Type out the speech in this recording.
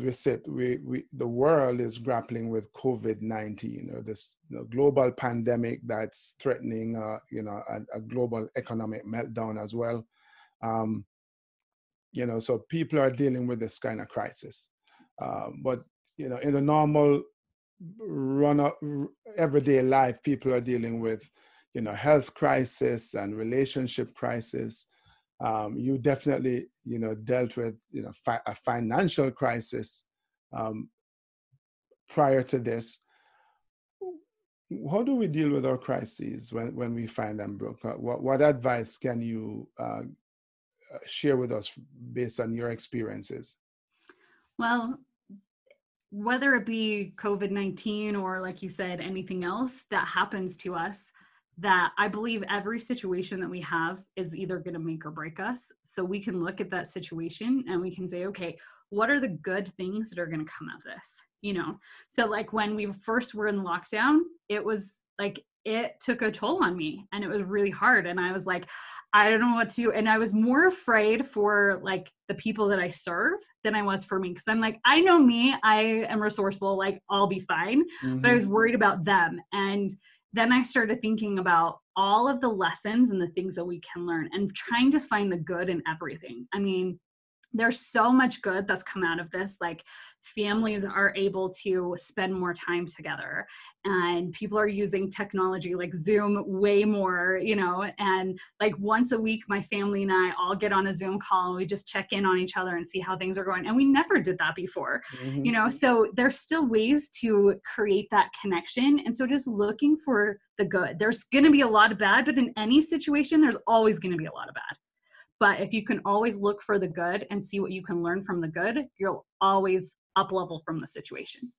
we sit, the world is grappling with COVID-19, or this global pandemic that's threatening, a global economic meltdown as well. So people are dealing with this kind of crisis. But in the normal everyday life, people are dealing with, health crisis and relationship crisis. You definitely, dealt with, a financial crisis prior to this. How do we deal with our crises when we find them, Brooke? What advice can you share with us based on your experiences? Well, whether it be COVID-19 or, like you said, anything else that happens to us, that I believe every situation that we have is either going to make or break us. So we can look at that situation and we can say, okay, what are the good things that are going to come out of this? So like when we first were in lockdown, it was like, it took a toll on me and it was really hard. And I was like, I don't know what to do. And I was more afraid for like the people that I serve than I was for me. Cause I'm like, I know me, I am resourceful, like I'll be fine. Mm-hmm. But I was worried about them. And then I started thinking about all of the lessons and the things that we can learn and trying to find the good in everything. I mean, there's so much good that's come out of this. Like families are able to spend more time together and people are using technology like Zoom way more, and like once a week, my family and I all get on a Zoom call and we just check in on each other and see how things are going. And we never did that before, Mm-hmm. So there's still ways to create that connection. And so just looking for the good. There's going to be a lot of bad, but in any situation, there's always going to be a lot of bad. But if you can always look for the good and see what you can learn from the good, you'll always up level from the situation.